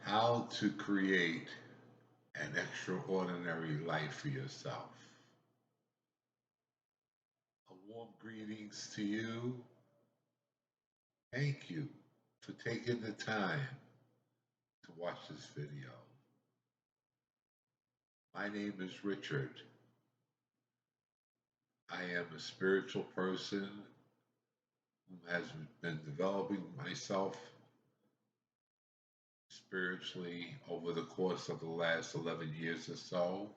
How to create an extraordinary life for yourself. A warm greetings to you. Thank you for taking the time to watch this video. My name is Richard. I am a spiritual person who has been developing myself spiritually over the course of the last 11 years or so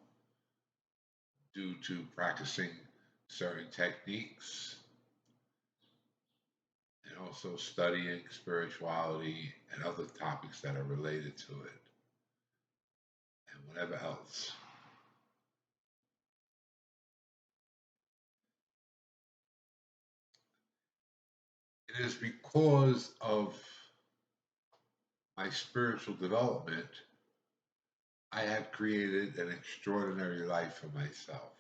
due to practicing certain techniques and also studying spirituality and other topics that are related to it and whatever else. It is because of my spiritual development I have created an extraordinary life for myself,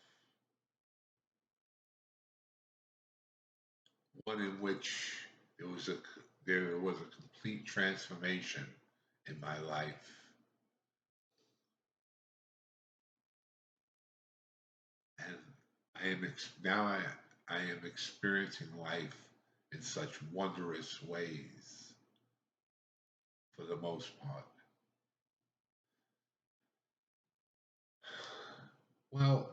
one in which it was a there was a complete transformation in my life, and I am experiencing life in such wondrous ways for the most part. Well,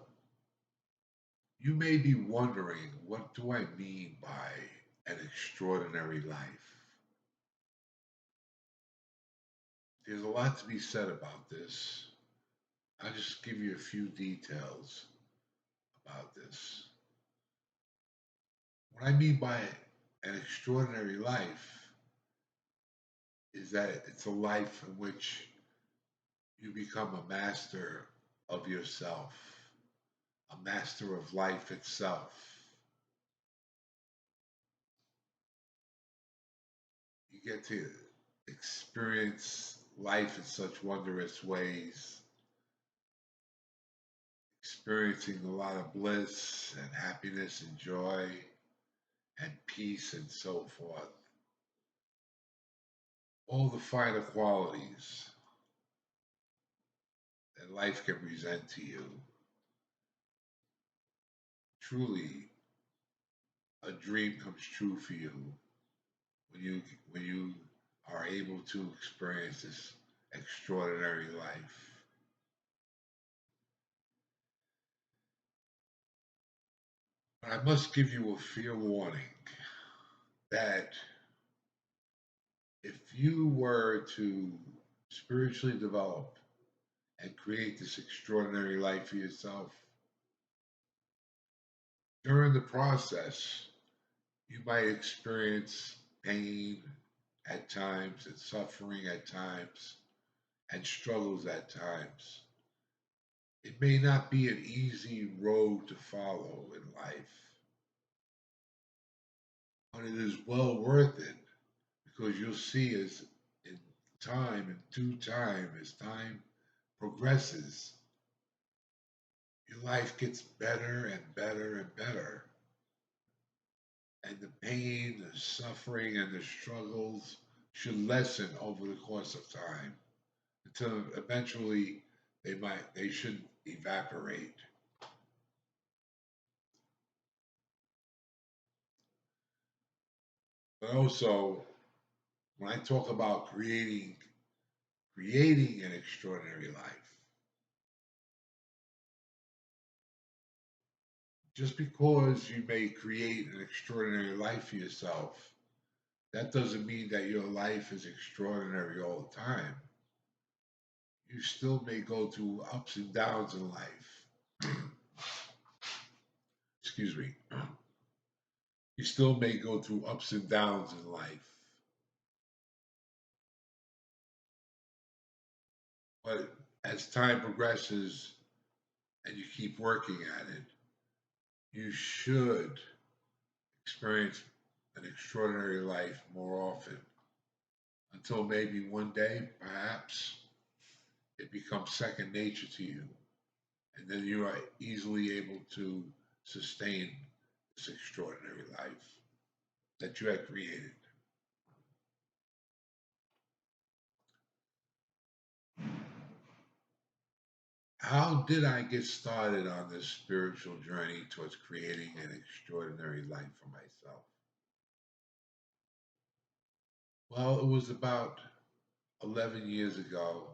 you may be wondering, what do I mean by an extraordinary life? There's a lot to be said about this. I'll just give you a few details about this. What I mean by an extraordinary life is that it's a life in which you become a master of yourself, a master of life itself. You get to experience life in such wondrous ways, experiencing a lot of bliss and happiness and joy and peace and so forth. All the finer qualities that life can present to you. Truly, a dream comes true for you when you are able to experience this extraordinary life. But I must give you a fair warning that if you were to spiritually develop and create this extraordinary life for yourself, during the process, you might experience pain at times and suffering at times and struggles at times. It may not be an easy road to follow in life, but it is well worth it because you'll see as in in due time, as time progresses, your life gets better and better and better. And the pain, the suffering, and the struggles should lessen over the course of time until eventually they should evaporate. But also, when I talk about creating an extraordinary life, just because you may create an extraordinary life for yourself, that doesn't mean that your life is extraordinary all the time. You still may go through ups and downs in life. Excuse me. You still may go through ups and downs in life. But as time progresses and you keep working at it, you should experience an extraordinary life more often until maybe one day, perhaps, it becomes second nature to you. And then you are easily able to sustain this extraordinary life that you had created. How did I get started on this spiritual journey towards creating an extraordinary life for myself? Well, it was about 11 years ago.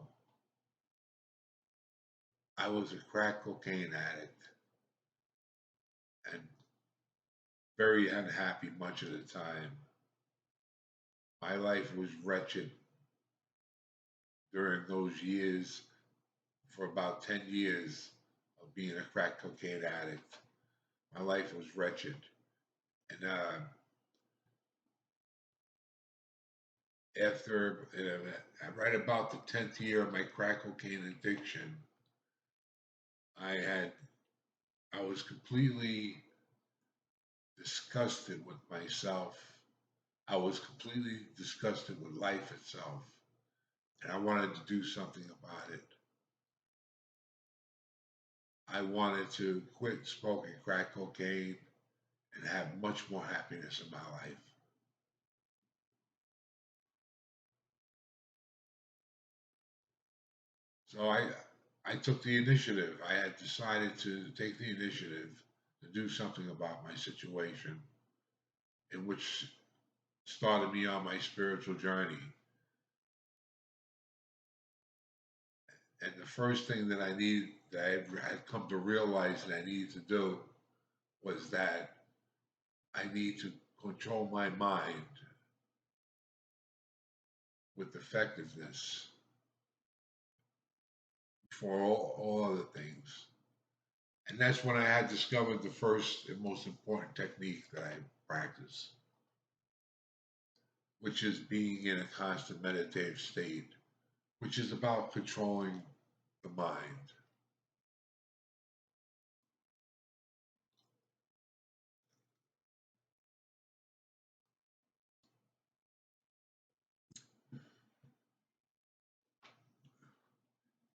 I was a crack cocaine addict and very unhappy much of the time. My life was wretched during those years for about 10 years of being a crack cocaine addict. My life was wretched. And after, right about the 10th year of my crack cocaine addiction, I had, I was completely disgusted with myself. I was completely disgusted with life itself. And I wanted to do something about it. I wanted to quit smoking crack cocaine and have much more happiness in my life. So I took the initiative. I had decided to take the initiative to do something about my situation, in which started me on my spiritual journey. And the first thing that that I had come to realize that I needed to do was that I need to control my mind with effectiveness for all other things. And that's when I had discovered the first and most important technique that I practice, which is being in a constant meditative state, which is about controlling the mind.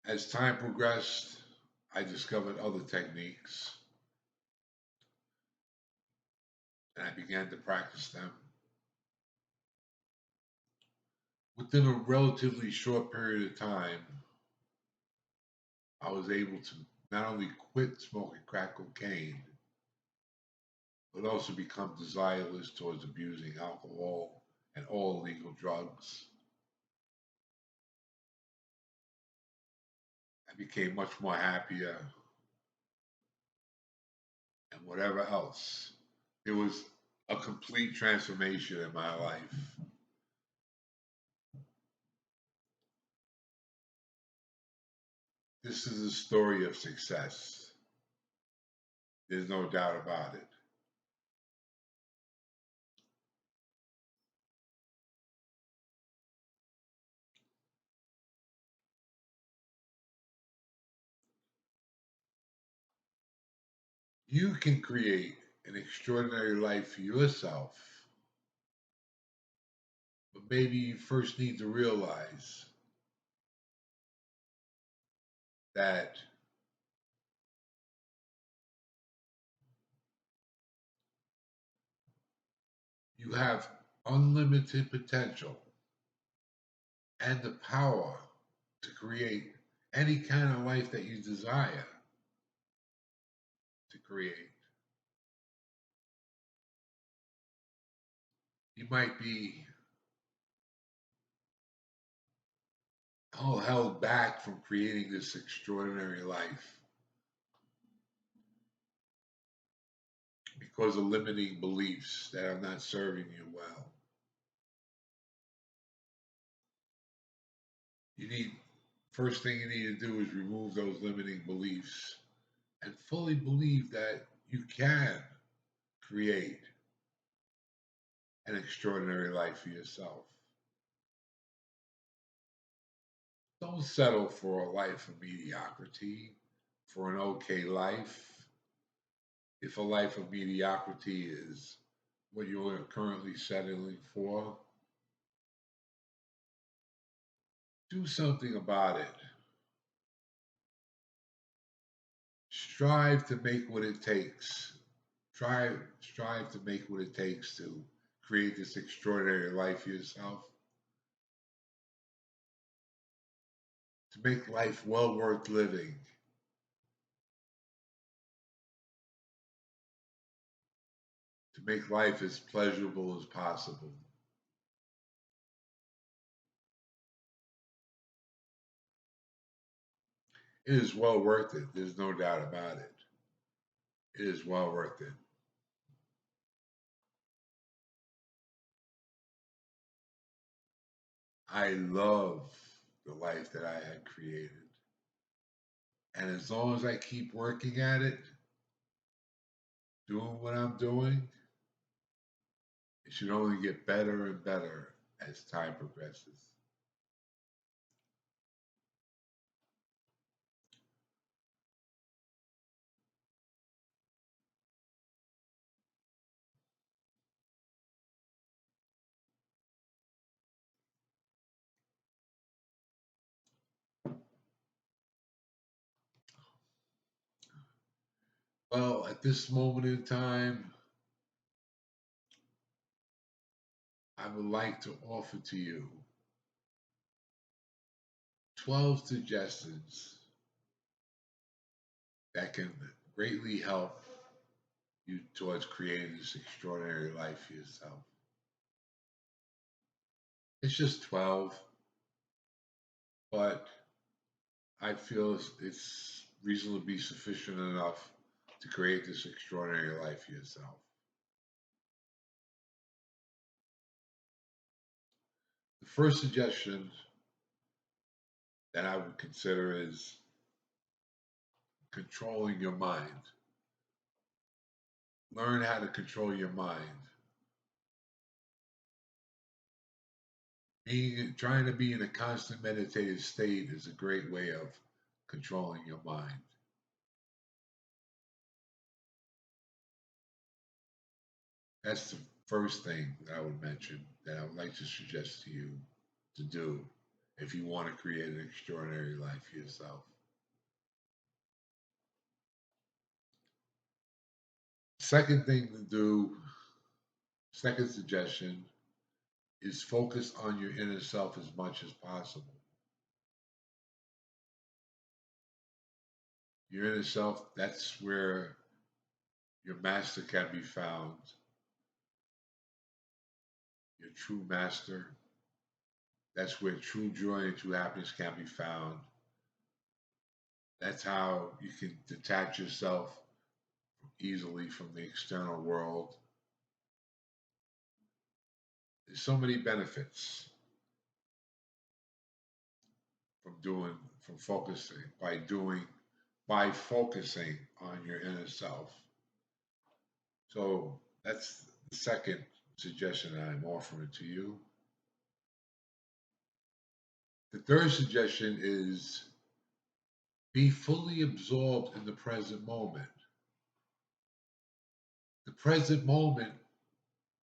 As time progressed, I discovered other techniques and I began to practice them. Within a relatively short period of time, I was able to not only quit smoking crack cocaine, but also become desireless towards abusing alcohol and all illegal drugs. I became much more happier and whatever else. It was a complete transformation in my life. This is a story of success. There's no doubt about it. You can create an extraordinary life for yourself, but maybe you first need to realize that you have unlimited potential and the power to create any kind of life that you desire to create. You might be all held back from creating this extraordinary life because of limiting beliefs that are not serving you well. You need, first thing you need to do is remove those limiting beliefs and fully believe that you can create an extraordinary life for yourself. Don't settle for a life of mediocrity, for an okay life. If a life of mediocrity is what you're currently settling for, do something about it. Strive to make what it takes. Strive to make what it takes to create this extraordinary life for yourself, to make life well worth living. make life as pleasurable as possible. It is well worth it. There's no doubt about it. It is well worth it. I love the life that I had created. And as long as I keep working at it, doing what I'm doing, it should only get better and better as time progresses. Well, at this moment in time, I would like to offer to you 12 suggestions that can greatly help you towards creating this extraordinary life for yourself. It's just 12, but I feel it's reasonably sufficient enough to create this extraordinary life for yourself. The first suggestion that I would consider is controlling your mind. Learn how to control your mind. Trying to be in a constant meditative state is a great way of controlling your mind. That's the first thing that I would mention that I would like to suggest to you to do if you want to create an extraordinary life for yourself. Second thing to do, second suggestion, is focus on your inner self as much as possible. Your inner self, that's where your master can be found, your true master. That's where true joy and true happiness can be found. That's how you can detach yourself easily from the external world. There's so many benefits from doing, from focusing, by focusing on your inner self. So that's the second suggestion that I'm offering to you. The third suggestion is be fully absorbed in the present moment. The present moment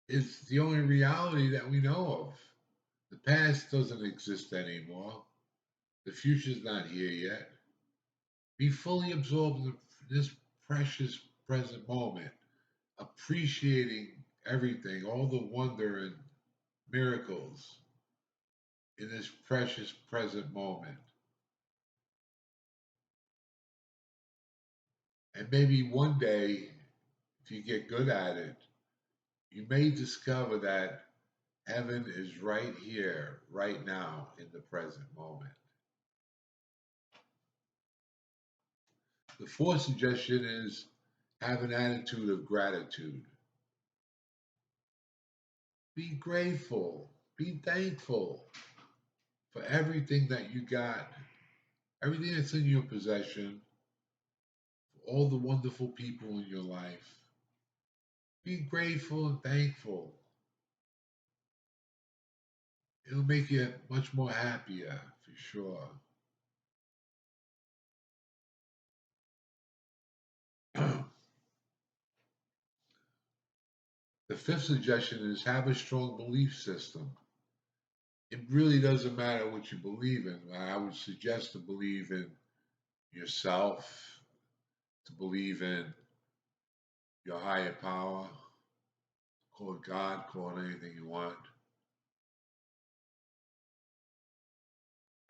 is the only reality that we know of. The past doesn't exist anymore. The future's not here yet. Be fully absorbed in this precious present moment, appreciating everything, all the wonder and miracles in this precious present moment. And maybe one day, if you get good at it, you may discover that heaven is right here, right now, in the present moment. The fourth suggestion is have an attitude of gratitude. Be grateful, be thankful for everything that you got, everything that's in your possession, for all the wonderful people in your life. Be grateful and thankful. It'll make you much more happier, for sure. The fifth suggestion is have a strong belief system. It really doesn't matter what you believe in. I would suggest to believe in yourself, to believe in your higher power. Call it God, call it anything you want.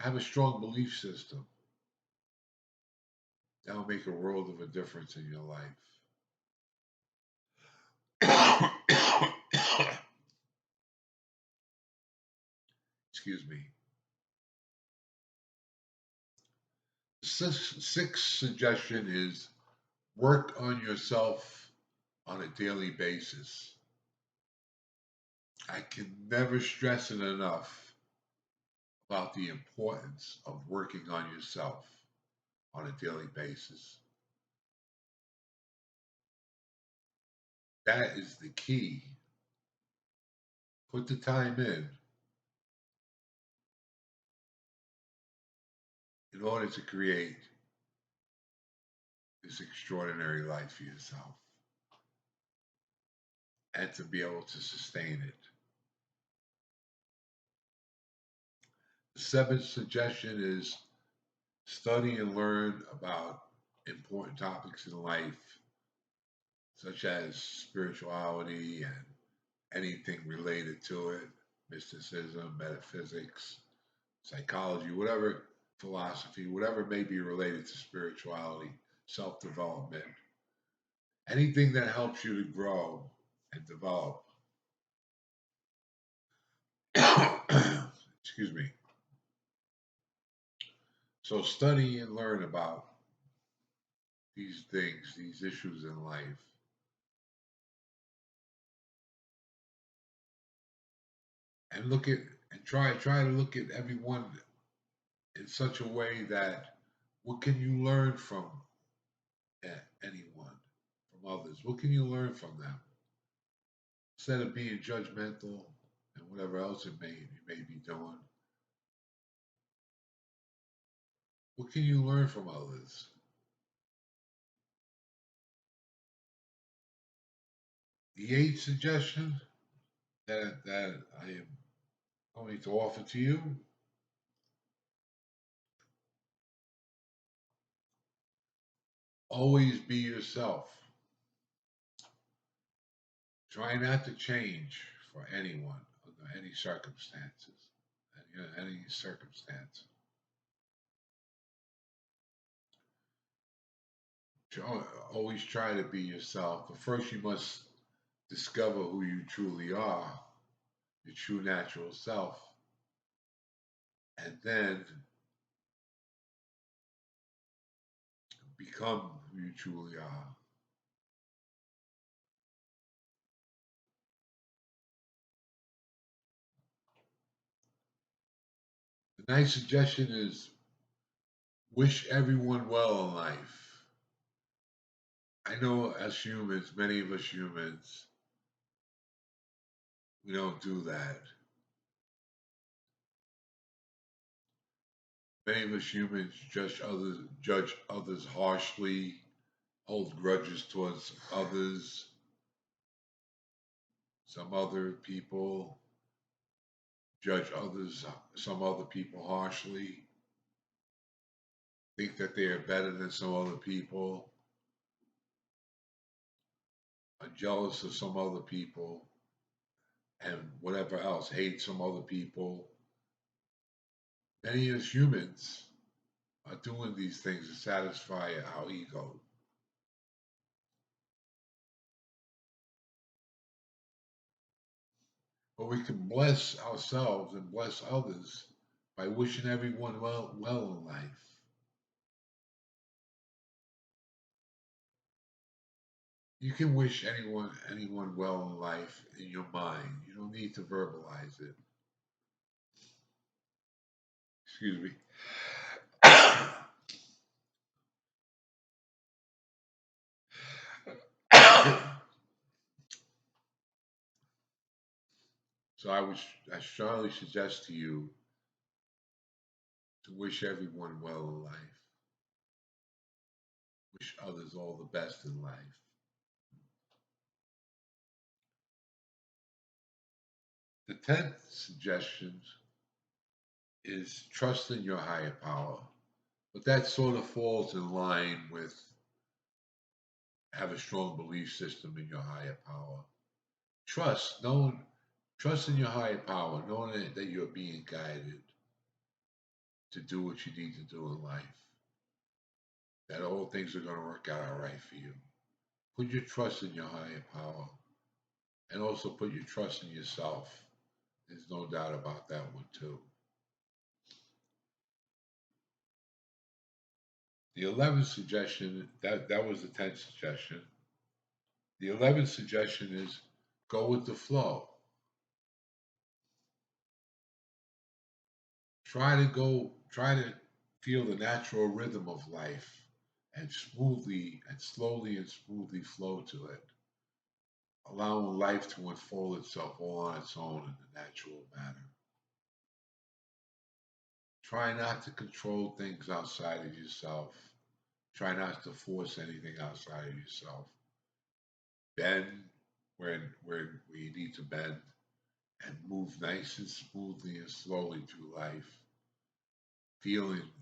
Have a strong belief system. That will make a world of a difference in your life. Excuse me. Sixth suggestion is work on yourself on a daily basis. I can never stress it enough about the importance of working on yourself on a daily basis. That is the key. Put the time in order to create this extraordinary life for yourself and to be able to sustain it. The seventh suggestion is study and learn about important topics in life, such as spirituality and anything related to it, mysticism, metaphysics, psychology, whatever, philosophy, whatever may be related to spirituality, self development, anything that helps you to grow and develop. Excuse me. So study and learn about these things, these issues in life. And look at and try to look at everyone in such a way that what can you learn from anyone, from others? What can you learn from them? Instead of being judgmental and whatever else you may be doing, what can you learn from others? The eighth suggestion that I am going to offer to you: always be yourself. Try not to change for anyone under any circumstances. Any circumstance. Always try to be yourself. But first, you must discover who you truly are, your true natural self, and then become who you truly are. The nice suggestion is wish everyone well in life. I know as humans, many of us humans, we don't do that. Many of us humans judge others harshly, hold grudges towards others, some other people, judge others, some other people harshly, think that they are better than some other people, are jealous of some other people, and whatever else, hate some other people. Many as humans are doing these things to satisfy our ego. But we can bless ourselves and bless others by wishing everyone well in life. You can wish anyone well in life in your mind. You don't need to verbalize it. Excuse me. So I strongly suggest to you to wish everyone well in life. Wish others all the best in life. The 10th suggestion is trust in your higher power. But that sort of falls in line with have a strong belief system in your higher power. Trust in your higher power, knowing that you're being guided to do what you need to do in life. That all things are going to work out all right for you. Put your trust in your higher power and also put your trust in yourself. There's no doubt about that one, too. The 11th suggestion, that was the 10th suggestion. The 11th suggestion is go with the flow. Try to feel the natural rhythm of life and slowly and smoothly flow to it, allowing life to unfold itself all on its own in the natural manner. Try not to control things outside of yourself. Try not to force anything outside of yourself. Bend where you need to bend and move nice and smoothly and slowly through life, feeling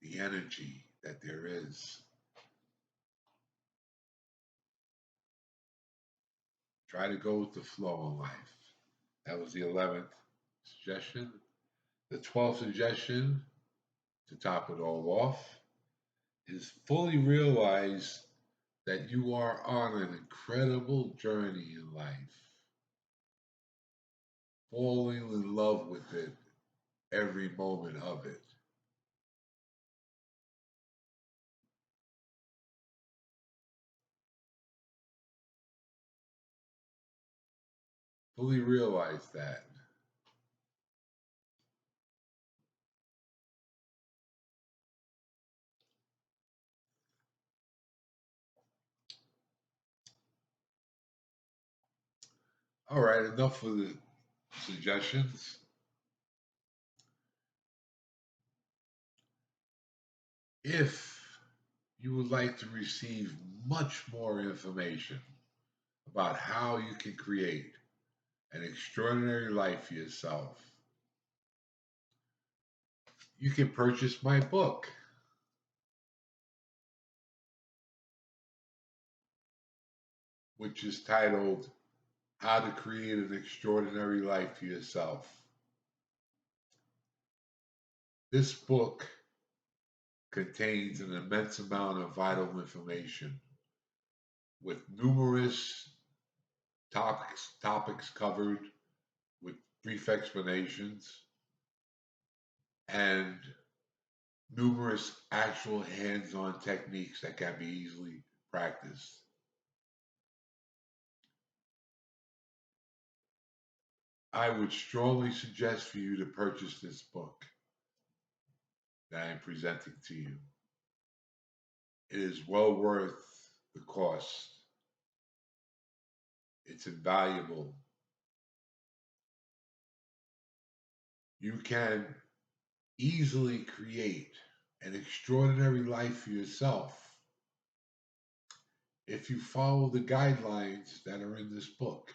the energy that there is. Try to go with the flow in life. That was the 11th suggestion. The 12th suggestion, to top it all off, is fully realize that you are on an incredible journey in life, falling in love with it every moment of it. Fully realize that. All right, enough of the suggestions. If you would like to receive much more information about how you can create an extraordinary life for yourself, you can purchase my book, which is titled How to Create an Extraordinary Life for Yourself. This book contains an immense amount of vital information with numerous topics covered with brief explanations and numerous actual hands-on techniques that can be easily practiced. I would strongly suggest for you to purchase this book that I'm presenting to you. It is well worth the cost. It's invaluable. You can easily create an extraordinary life for yourself if you follow the guidelines that are in this book.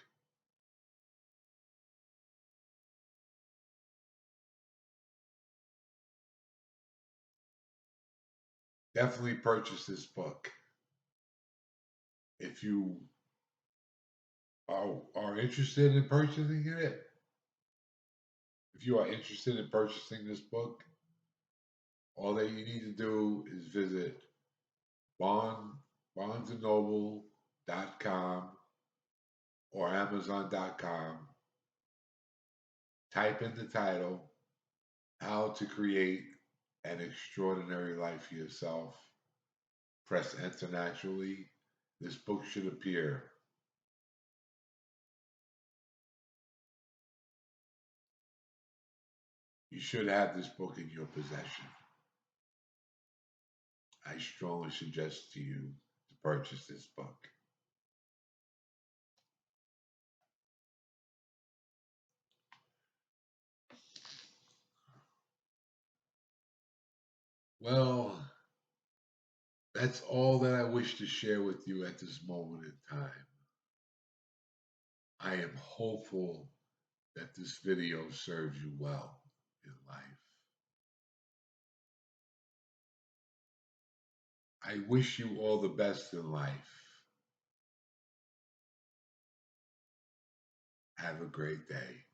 Definitely purchase this book. If you are interested in purchasing it, if you are interested in purchasing this book, all that you need to do is visit barnesandnoble.com or amazon.com, type in the title, How to Create an Extraordinary Life for Yourself, press enter naturally. This book should appear. You should have this book in your possession. I strongly suggest to you to purchase this book. Well, that's all that I wish to share with you at this moment in time. I am hopeful that this video serves you well in life. I wish you all the best in life. Have a great day.